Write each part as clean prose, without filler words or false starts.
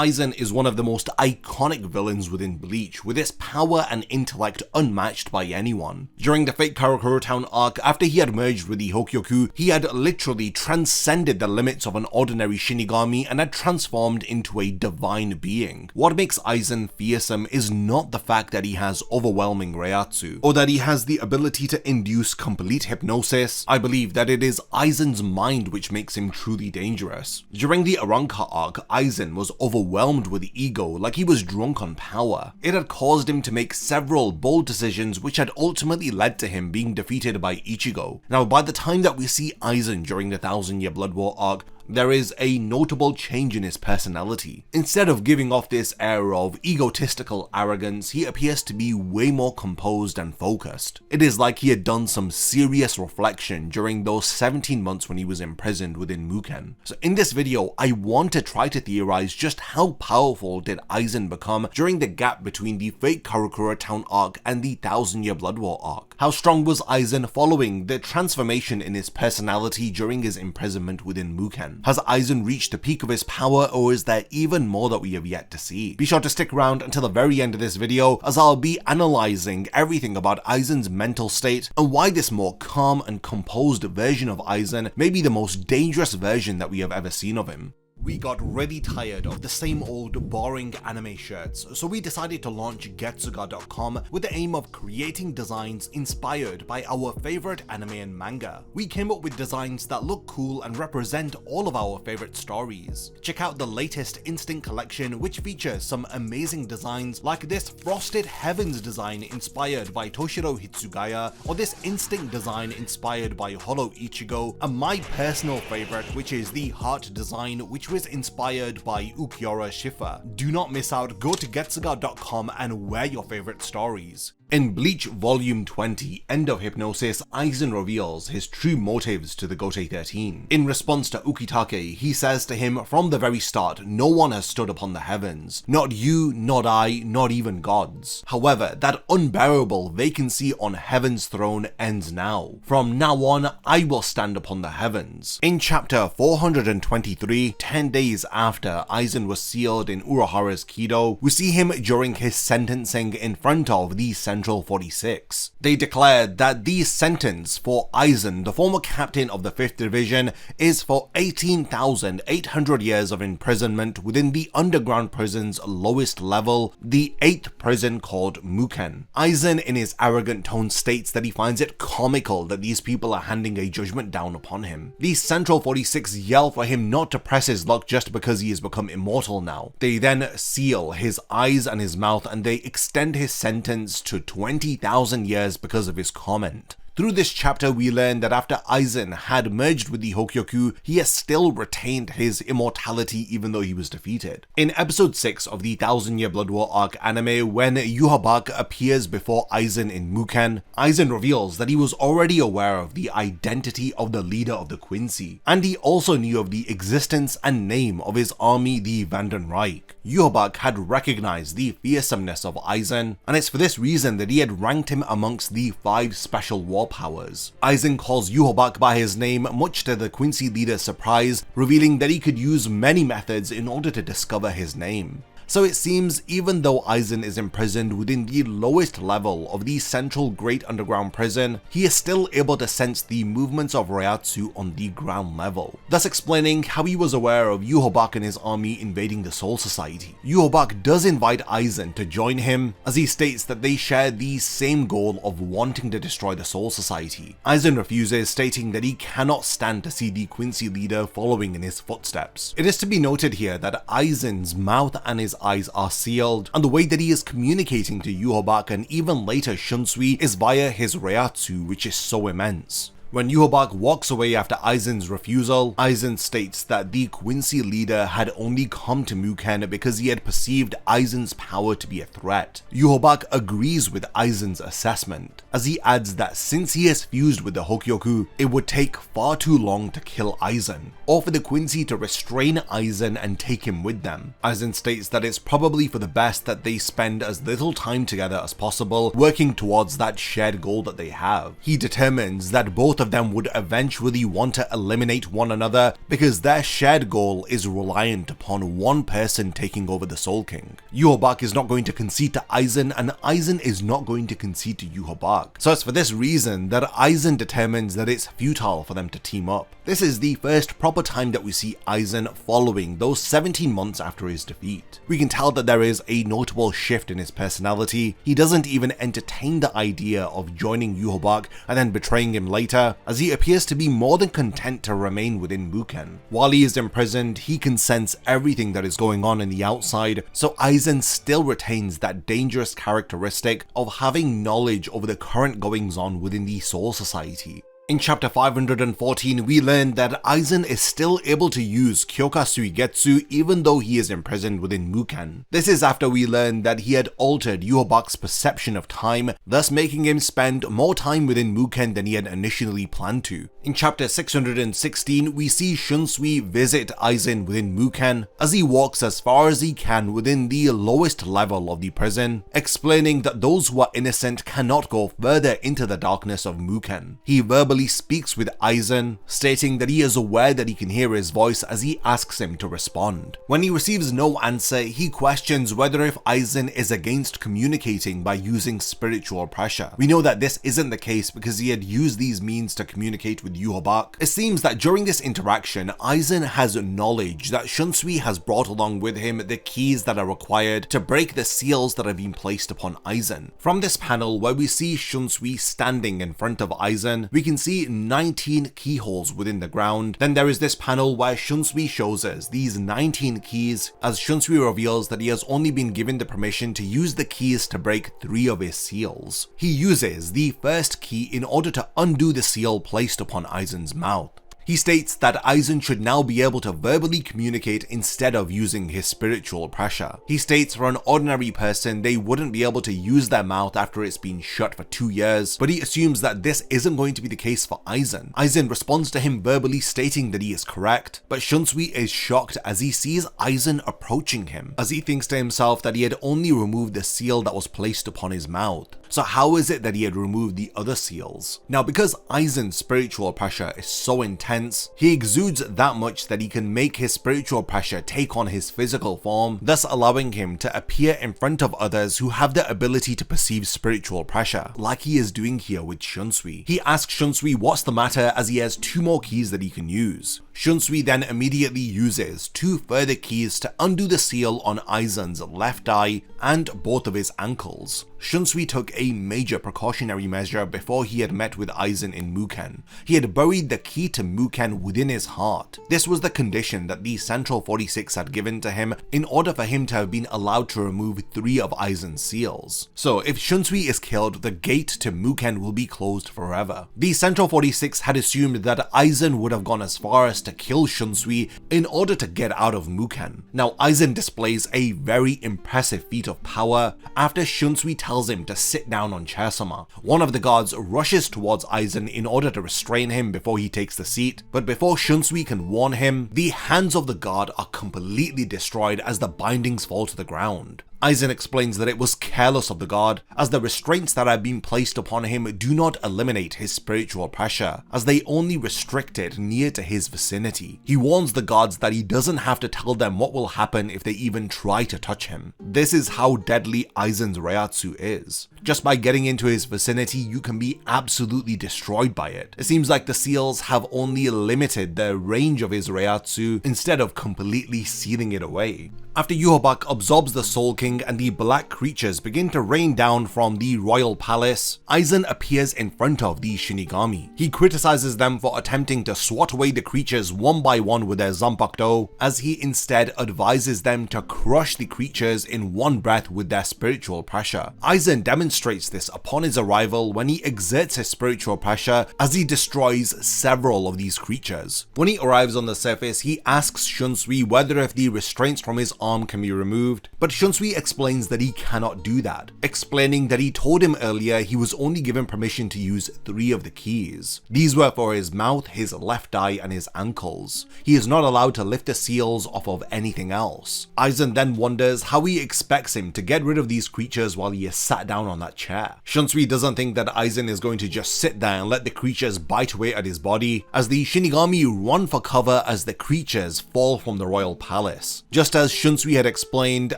Aizen is one of the most iconic villains within Bleach, with his power and intellect unmatched by anyone. During the Fate Karakura Town arc, after he had merged with the Hokyoku, he had literally transcended the limits of an ordinary Shinigami and had transformed into a divine being. What makes Aizen fearsome is not the fact that he has overwhelming Reiatsu, or that he has the ability to induce complete hypnosis. I believe that it is Aizen's mind which makes him truly dangerous. During the Arrancar arc, Aizen was overwhelmed with ego, like he was drunk on power. It had caused him to make several bold decisions which had ultimately led to him being defeated by Ichigo. Now, by the time that we see Aizen during the 1000-Year Blood War arc, there is a notable change in his personality. Instead of giving off this air of egotistical arrogance, he appears to be way more composed and focused. It is like he had done some serious reflection during those 17 months when he was imprisoned within Muken. So in this video, I want to try to theorize just how powerful did Aizen become during the gap between the Fate Karakura Town arc and the 1000-Year Blood War arc. How strong was Aizen following the transformation in his personality during his imprisonment within Muken? Has Aizen reached the peak of his power, or is there even more that we have yet to see? Be sure to stick around until the very end of this video, as I'll be analyzing everything about Aizen's mental state and why this more calm and composed version of Aizen may be the most dangerous version that we have ever seen of him. We got really tired of the same old boring anime shirts, so we decided to launch Getsuga.com with the aim of creating designs inspired by our favorite anime and manga. We came up with designs that look cool and represent all of our favorite stories. Check out the latest Instinct collection, which features some amazing designs like this Frosted Heavens design inspired by Toshiro Hitsugaya, or this Instinct design inspired by Hollow Ichigo, and my personal favorite, which is the Heart design, which was inspired by Ukiura Shifa. Do not miss out, go to Getsuga.com and wear your favorite stories. In Bleach Volume 20, End of Hypnosis, Aizen reveals his true motives to the Gote 13. In response to Ukitake, he says to him from the very start, no one has stood upon the heavens. Not you, not I, not even gods. However, that unbearable vacancy on heaven's throne ends now. From now on, I will stand upon the heavens. In chapter 423, 10 days after Aizen was sealed in Urahara's Kido, we see him during his sentencing in front of the Central 46. They declared that the sentence for Aizen, the former captain of the 5th Division, is for 18,800 years of imprisonment within the underground prison's lowest level, the 8th prison called Muken. Aizen in his arrogant tone states that he finds it comical that these people are handing a judgment down upon him. The Central 46 yell for him not to press his luck just because he has become immortal now. They then seal his eyes and his mouth, and they extend his sentence to 20,000 years because of his comment. Through this chapter, we learn that after Aizen had merged with the Hokyoku, he has still retained his immortality even though he was defeated. In episode 6 of the 1000-Year Blood War arc anime, when Yhwach appears before Aizen in Muken, Aizen reveals that he was already aware of the identity of the leader of the Quincy, and he also knew of the existence and name of his army, the Vandenreich. Yhwach had recognized the fearsomeness of Aizen, and it's for this reason that he had ranked him amongst the 5 special war powers. Aizen calls Yhwach by his name, much to the Quincy leader's surprise, revealing that he could use many methods in order to discover his name. So it seems even though Aizen is imprisoned within the lowest level of the central great underground prison, he is still able to sense the movements of Reiatsu on the ground level, thus explaining how he was aware of Yhwach and his army invading the Soul Society. Yhwach does invite Aizen to join him, as he states that they share the same goal of wanting to destroy the Soul Society. Aizen refuses, stating that he cannot stand to see the Quincy leader following in his footsteps. It is to be noted here that Aizen's mouth and his eyes are sealed, and the way that he is communicating to Yhwach and even later Shunsui is via his Reiatsu, which is so immense. When Yhwach walks away after Aizen's refusal, Aizen states that the Quincy leader had only come to Muken because he had perceived Aizen's power to be a threat. Yhwach agrees with Aizen's assessment, as he adds that since he has fused with the Hokyoku, it would take far too long to kill Aizen, or for the Quincy to restrain Aizen and take him with them. Aizen states that it's probably for the best that they spend as little time together as possible, working towards that shared goal that they have. He determines that both both of them would eventually want to eliminate one another because their shared goal is reliant upon one person taking over the Soul King. Yhwach is not going to concede to Aizen, and Aizen is not going to concede to Yhwach. So it's for this reason that Aizen determines that it's futile for them to team up. This is the first proper time that we see Aizen following those 17 months after his defeat. We can tell that there is a notable shift in his personality. He doesn't even entertain the idea of joining Yhwach and then betraying him later, as he appears to be more than content to remain within Muken. While he is imprisoned, he can sense everything that is going on in the outside, so Aizen still retains that dangerous characteristic of having knowledge over the current goings-on within the Soul Society. In chapter 514, we learn that Aizen is still able to use Kyoka Suigetsu even though he is imprisoned within Muken. This is after we learn that he had altered Yhwach's perception of time, thus making him spend more time within Muken than he had initially planned to. In chapter 616, we see Shunsui visit Aizen within Muken as he walks as far as he can within the lowest level of the prison, explaining that those who are innocent cannot go further into the darkness of Muken. He verbally speaks with Aizen, stating that he is aware that he can hear his voice as he asks him to respond. When he receives no answer, he questions whether if Aizen is against communicating by using spiritual pressure. We know that this isn't the case because he had used these means to communicate with Yhwach. It seems that during this interaction, Aizen has knowledge that Shunsui has brought along with him the keys that are required to break the seals that have been placed upon Aizen. From this panel where we see Shunsui standing in front of Aizen, we can see 19 keyholes within the ground. Then there is this panel where Shunsui shows us these 19 keys, as Shunsui reveals that he has only been given the permission to use the keys to break 3 of his seals. He uses the first key in order to undo the seal placed upon Aizen's mouth. He states that Aizen should now be able to verbally communicate instead of using his spiritual pressure. He states for an ordinary person they wouldn't be able to use their mouth after it's been shut for 2 years, but he assumes that this isn't going to be the case for Aizen. Aizen responds to him verbally stating that he is correct, but Shunsui is shocked as he sees Aizen approaching him, as he thinks to himself that he had only removed the seal that was placed upon his mouth. So how is it that he had removed the other seals? Now, because Aizen's spiritual pressure is so intense, he exudes that much that he can make his spiritual pressure take on his physical form, thus allowing him to appear in front of others who have the ability to perceive spiritual pressure, like he is doing here with Shunsui. He asks Shunsui what's the matter as he has 2 more keys that he can use. Shunsui then immediately uses 2 further keys to undo the seal on Aizen's left eye and both of his ankles. Shunsui took a major precautionary measure before he had met with Aizen in Muken. He had buried the key to Muken within his heart. This was the condition that the Central 46 had given to him in order for him to have been allowed to remove 3 of Aizen's seals. So if Shunsui is killed, the gate to Muken will be closed forever. The Central 46 had assumed that Aizen would have gone as far as to kill Shunsui in order to get out of Muken. Now Aizen displays a very impressive feat of power after Shunsui tells him to sit down on Chairsama. One of the guards rushes towards Aizen in order to restrain him before he takes the seat, but before Shunsui can warn him, the hands of the guard are completely destroyed as the bindings fall to the ground. Aizen explains that it was careless of the guard, as the restraints that have been placed upon him do not eliminate his spiritual pressure, as they only restrict it near to his vicinity. He warns the guards that he doesn't have to tell them what will happen if they even try to touch him. This is how deadly Aizen's Reiatsu is. Just by getting into his vicinity, you can be absolutely destroyed by it. It seems like the seals have only limited the range of his Reiatsu instead of completely sealing it away. After Yhwach absorbs the Soul King and the black creatures begin to rain down from the royal palace, Aizen appears in front of the Shinigami. He criticizes them for attempting to swat away the creatures one by one with their Zanpakuto, as he instead advises them to crush the creatures in one breath with their spiritual pressure. Aizen demonstrates this upon his arrival when he exerts his spiritual pressure as he destroys several of these creatures. When he arrives on the surface, he asks Shunsui whether if the restraints from his arm can be removed, but Shunsui explains that he cannot do that, explaining that he told him earlier he was only given permission to use 3 of the keys. These were for his mouth, his left eye, and his ankles. He is not allowed to lift the seals off of anything else. Aizen then wonders how he expects him to get rid of these creatures while he is sat down on that chair. Shunsui doesn't think that Aizen is going to just sit there and let the creatures bite away at his body, as the Shinigami run for cover as the creatures fall from the royal palace. Just as Shunsui had explained,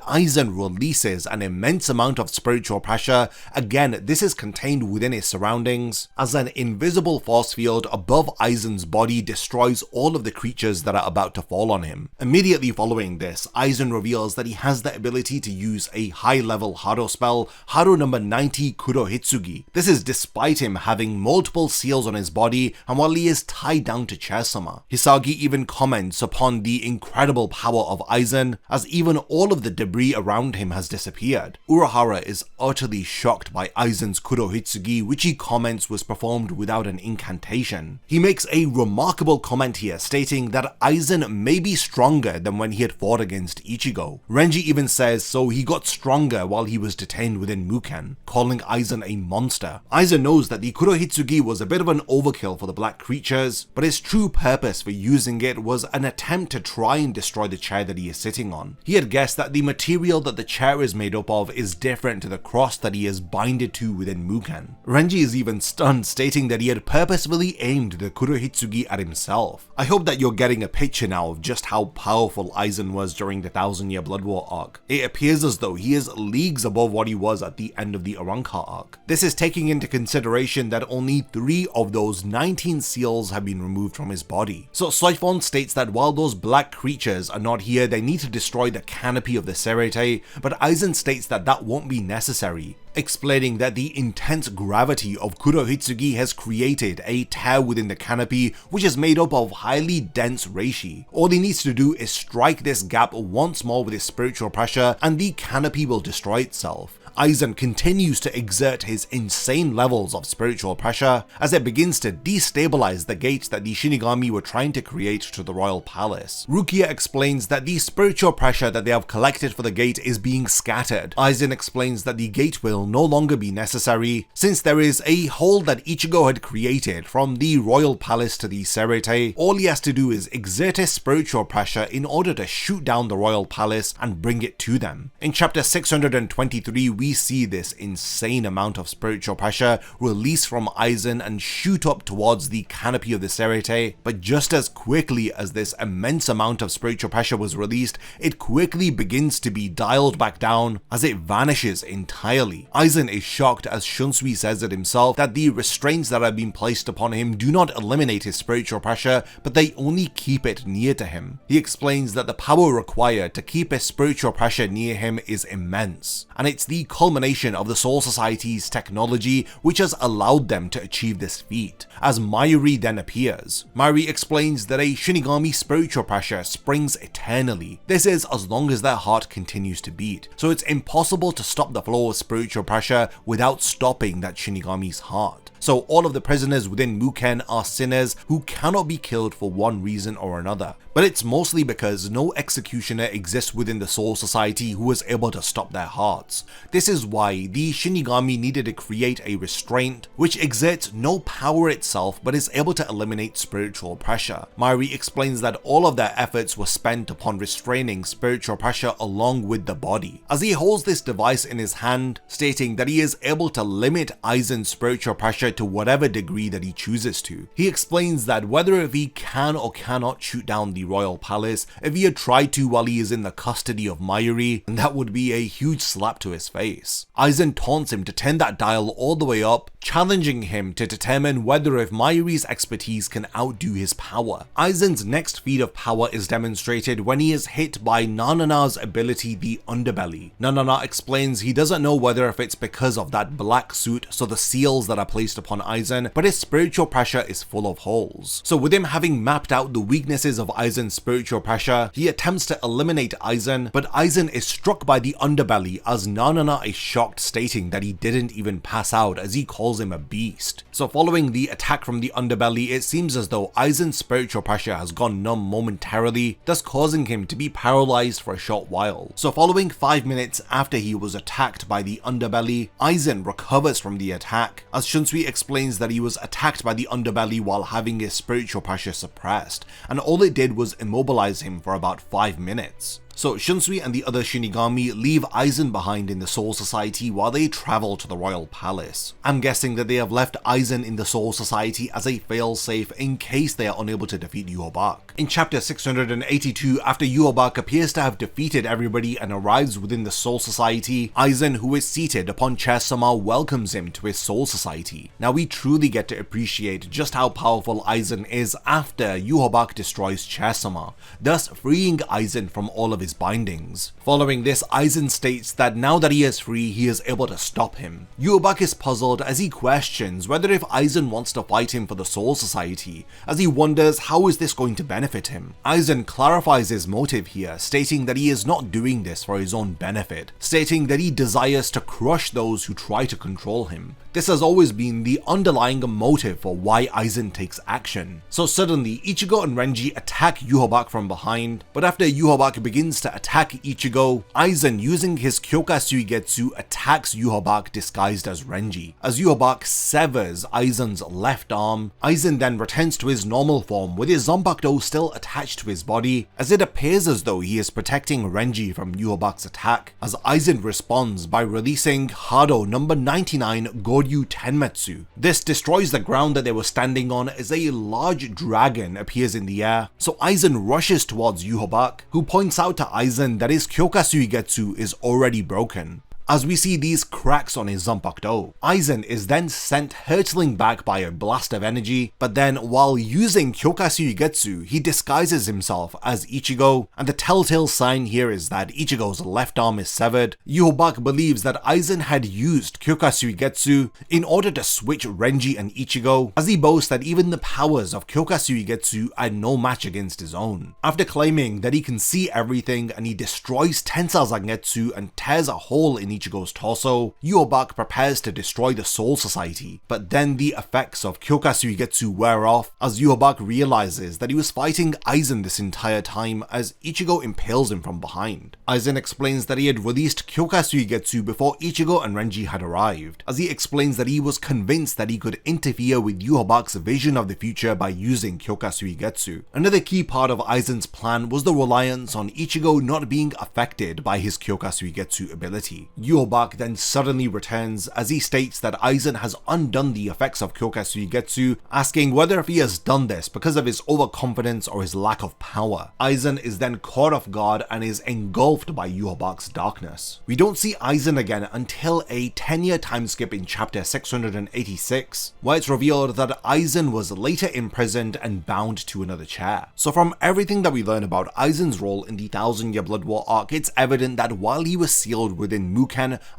Aizen releases an immense amount of spiritual pressure. Again, this is contained within his surroundings, as an invisible force field above Aizen's body destroys all of the creatures that are about to fall on him. Immediately following this, Aizen reveals that he has the ability to use a high-level Hado spell, Hado number 90 Kurohitsugi. This is despite him having multiple seals on his body and while he is tied down to Chair-sama. Hisagi even comments upon the incredible power of Aizen, as even all of the debris around him has disappeared. Urahara is utterly shocked by Aizen's Kurohitsugi, which he comments was performed without an incantation. He makes a remarkable comment here, stating that Aizen may be stronger than when he had fought against Ichigo. Renji even says so he got stronger while he was detained within Muken, calling Aizen a monster. Aizen knows that the Kurohitsugi was a bit of an overkill for the black creatures, but his true purpose for using it was an attempt to try and destroy the chair that he is sitting on. He had guessed that the material that the chair is made up of is different to the cross that he is binded to within Muken. Renji is even stunned, stating that he had purposefully aimed the Kurohitsugi at himself. I hope that you're getting a picture now of just how powerful Aizen was during the 1000-year Blood War arc. It appears as though he is leagues above what he was at the end of the Arrancar arc. This is taking into consideration that only 3 of those 19 seals have been removed from his body. So Soifon states that while those black creatures are not here, they need to destroy the canopy of the Serete, but Aizen states that that won't be necessary, explaining that the intense gravity of Kurohitsugi has created a tear within the canopy, which is made up of highly dense reishi. All he needs to do is strike this gap once more with his spiritual pressure and the canopy will destroy itself. Aizen continues to exert his insane levels of spiritual pressure as it begins to destabilize the gates that the Shinigami were trying to create to the royal palace. Rukia explains that the spiritual pressure that they have collected for the gate is being scattered. Aizen explains that the gate will no longer be necessary since there is a hole that Ichigo had created from the royal palace to the Serete. All he has to do is exert his spiritual pressure in order to shoot down the royal palace and bring it to them. In chapter 623, we see this insane amount of spiritual pressure release from Aizen and shoot up towards the canopy of the Serete, but just as quickly as this immense amount of spiritual pressure was released, it quickly begins to be dialed back down as it vanishes entirely. Aizen is shocked as Shunsui says it himself that the restraints that have been placed upon him do not eliminate his spiritual pressure, but they only keep it near to him. He explains that the power required to keep his spiritual pressure near him is immense, and it's the culmination of the Soul Society's technology which has allowed them to achieve this feat. As Mayuri then appears, Mayuri explains that a Shinigami spiritual pressure springs eternally. This is as long as their heart continues to beat, so it's impossible to stop the flow of spiritual pressure without stopping that Shinigami's heart. So all of the prisoners within Muken are sinners who cannot be killed for one reason or another. But it's mostly because no executioner exists within the Soul Society who was able to stop their hearts. This is why the Shinigami needed to create a restraint which exerts no power itself but is able to eliminate spiritual pressure. Mayuri explains that all of their efforts were spent upon restraining spiritual pressure along with the body, as he holds this device in his hand, stating that he is able to limit Aizen's spiritual pressure to whatever degree that he chooses to. He explains that whether if he can or cannot shoot down the royal palace, if he had tried to while he is in the custody of Mayuri, then that would be a huge slap to his face. Aizen taunts him to turn that dial all the way up, challenging him to determine whether if Mayuri's expertise can outdo his power. Aizen's next feat of power is demonstrated when he is hit by Nanana's ability, the Underbelly. Nanana explains he doesn't know whether if it's because of that black suit, so the seals that are placed upon Aizen, but his spiritual pressure is full of holes. So with him having mapped out the weaknesses of Aizen's spiritual pressure, he attempts to eliminate Aizen, but Aizen is struck by the underbelly as Nanana is shocked, stating that he didn't even pass out, as he calls him a beast. So following the attack from the underbelly, it seems as though Aizen's spiritual pressure has gone numb momentarily, thus causing him to be paralyzed for a short while. So following 5 minutes after he was attacked by the underbelly, Aizen recovers from the attack, as Shunsui explains that he was attacked by the underbelly while having his spiritual pressure suppressed, and all it did was immobilize him for about 5 minutes. So Shunsui and the other Shinigami leave Aizen behind in the Soul Society while they travel to the Royal Palace. I'm guessing that they have left Aizen in the Soul Society as a failsafe in case they are unable to defeat Yhwach. In chapter 682, after Yhwach appears to have defeated everybody and arrives within the Soul Society, Aizen, who is seated upon Chair-sama, welcomes him to his Soul Society. Now we truly get to appreciate just how powerful Aizen is after Yhwach destroys Chair-sama, thus freeing Aizen from all of his bindings. Following this, Aizen states that now that he is free, he is able to stop him. Yhwach is puzzled as he questions whether if Aizen wants to fight him for the Soul Society, as he wonders how is this going to benefit him. Aizen clarifies his motive here, stating that he is not doing this for his own benefit, stating that he desires to crush those who try to control him. This has always been the underlying motive for why Aizen takes action. So suddenly, Ichigo and Renji attack Yhwach from behind, but after Yhwach begins to attack Ichigo, Aizen, using his Kyoka Suigetsu, attacks Yhwach disguised as Renji. As Yhwach severs Aizen's left arm, Aizen then returns to his normal form with his Zanpakuto still attached to his body, as it appears as though he is protecting Renji from Yhwach's attack, as Aizen responds by releasing Hado number 99 Goryu Tenmetsu. This destroys the ground that they were standing on as a large dragon appears in the air, so Aizen rushes towards Yhwach, who points out to Aizen that his Kyoka Suigetsu is already broken. As we see these cracks on his Zanpakuto, Aizen is then sent hurtling back by a blast of energy, but then while using Kyoka Suigetsu, he disguises himself as Ichigo, and the telltale sign here is that Ichigo's left arm is severed. Yhwach believes that Aizen had used Kyoka Suigetsu in order to switch Renji and Ichigo, as he boasts that even the powers of Kyoka Suigetsu are no match against his own. After claiming that he can see everything and he destroys Tensei Zangetsu and tears a hole in Ichigo's torso, Yhwach prepares to destroy the Soul Society, but then the effects of Kyoka Suigetsu wear off as Yhwach realizes that he was fighting Aizen this entire time as Ichigo impales him from behind. Aizen explains that he had released Kyoka Suigetsu before Ichigo and Renji had arrived, as he explains that he was convinced that he could interfere with Yhwach's vision of the future by using Kyoka Suigetsu. Another key part of Aizen's plan was the reliance on Ichigo not being affected by his Kyoka Suigetsu ability. Yhwach then suddenly returns as he states that Aizen has undone the effects of Kyoka Suigetsu, asking whether if he has done this because of his overconfidence or his lack of power. Aizen is then caught off guard and is engulfed by Yhwach's darkness. We don't see Aizen again until a 10-year time skip in chapter 686, where it's revealed that Aizen was later imprisoned and bound to another chair. So from everything that we learn about Aizen's role in the 1000-year Blood War arc, it's evident that while he was sealed within Muken,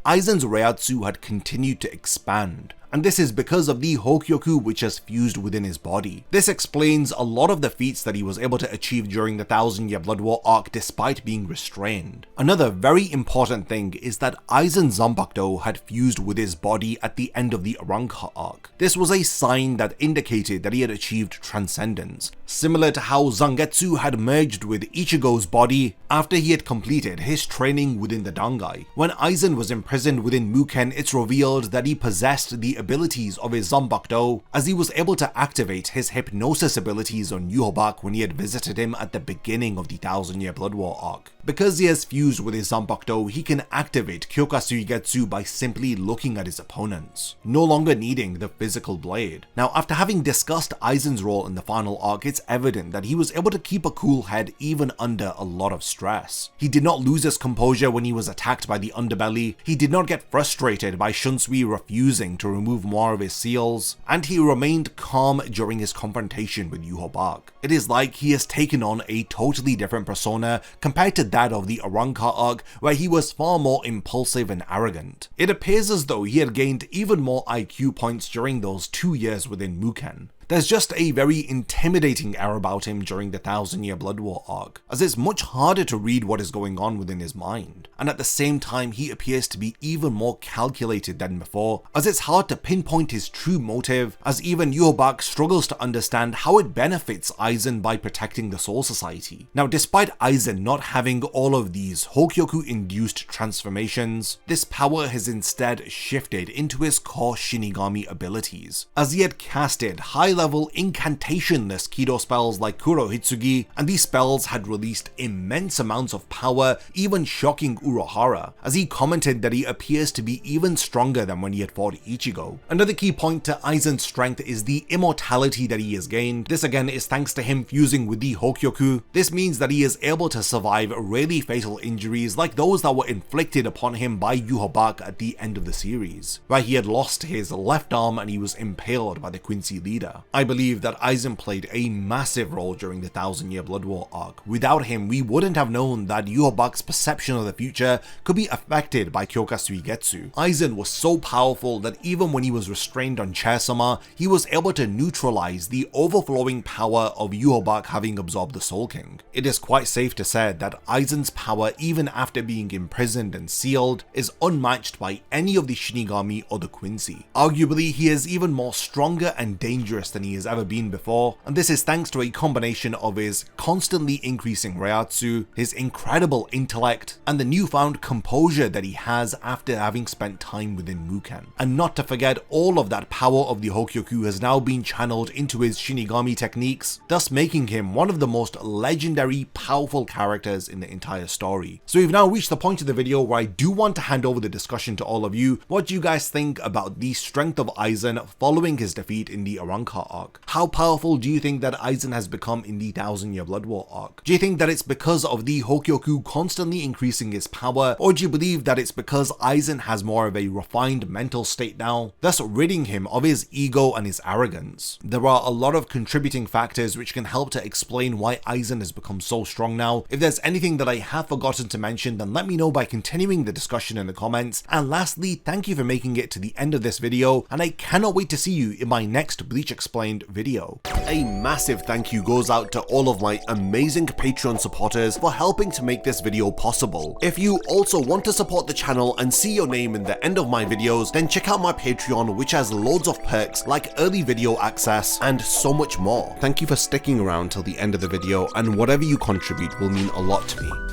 Aizen's Reiatsu had continued to expand. And this is because of the Hokyoku which has fused within his body. This explains a lot of the feats that he was able to achieve during the 1000-year Blood War arc despite being restrained. Another very important thing is that Aizen's Zanpakuto had fused with his body at the end of the Arrancar arc. This was a sign that indicated that he had achieved transcendence, similar to how Zangetsu had merged with Ichigo's body after he had completed his training within the Dangai. When Aizen was imprisoned within Muken, it's revealed that he possessed the abilities of his Zanpakuto, as he was able to activate his hypnosis abilities on Yhwach when he had visited him at the beginning of the 1000-year Blood War arc. Because he has fused with his Zanpakuto, he can activate Kyoka Suigetsu by simply looking at his opponents, no longer needing the physical blade. Now, after having discussed Aizen's role in the final arc, it's evident that he was able to keep a cool head even under a lot of stress. He did not lose his composure when he was attacked by the underbelly, he did not get frustrated by Shunsui refusing to remove remove more of his seals, and he remained calm during his confrontation with Yhwach. It is like he has taken on a totally different persona compared to that of the Arrancar arc, where he was far more impulsive and arrogant. It appears as though he had gained even more IQ points during those 2 years within Muken. There's just a very intimidating air about him during the 1000-Year Blood War arc, as it's much harder to read what is going on within his mind, and at the same time he appears to be even more calculated than before, as it's hard to pinpoint his true motive, as even Yhwach struggles to understand how it benefits Aizen by protecting the Soul Society. Now, despite Aizen not having all of these Hokyoku-induced transformations, this power has instead shifted into his core Shinigami abilities, as he had casted high-level incantation-less Kido spells like Kurohitsugi, and these spells had released immense amounts of power, even shocking Urohara, as he commented that he appears to be even stronger than when he had fought Ichigo. Another key point to Aizen's strength is the immortality that he has gained. This again is thanks to him fusing with the Hokyoku. This means that he is able to survive really fatal injuries like those that were inflicted upon him by Yhwach at the end of the series, where he had lost his left arm and he was impaled by the Quincy leader. I believe that Aizen played a massive role during the 1000-Year Blood War arc. Without him, we wouldn't have known that Yhwach's perception of the future could be affected by Kyoka Suigetsu. Aizen was so powerful that even when he was restrained on Chair-sama, he was able to neutralize the overflowing power of Yhwach having absorbed the Soul King. It is quite safe to say that Aizen's power, even after being imprisoned and sealed, is unmatched by any of the Shinigami or the Quincy. Arguably, he is even more stronger and dangerous than he has ever been before, and this is thanks to a combination of his constantly increasing Reiatsu, his incredible intellect, and the newfound composure that he has after having spent time within Muken. And not to forget, all of that power of the Hokyoku has now been channeled into his Shinigami techniques, thus making him one of the most legendary, powerful characters in the entire story. So we've now reached the point of the video where I do want to hand over the discussion to all of you. What do you guys think about the strength of Aizen following his defeat in the Arrancar arc? How powerful do you think that Aizen has become in the 1000-Year Blood War arc? Do you think that it's because of the Hokyoku constantly increasing his power, or do you believe that it's because Aizen has more of a refined mental state now, thus ridding him of his ego and his arrogance? There are a lot of contributing factors which can help to explain why Aizen has become so strong now. If there's anything that I have forgotten to mention, then let me know by continuing the discussion in the comments. And lastly, thank you for making it to the end of this video, and I cannot wait to see you in my next Bleach Explained video. A massive thank you goes out to all of my amazing Patreon supporters for helping to make this video possible. If you also want to support the channel and see your name in the end of my videos, then check out my Patreon, which has loads of perks like early video access and so much more. Thank you for sticking around till the end of the video, and whatever you contribute will mean a lot to me.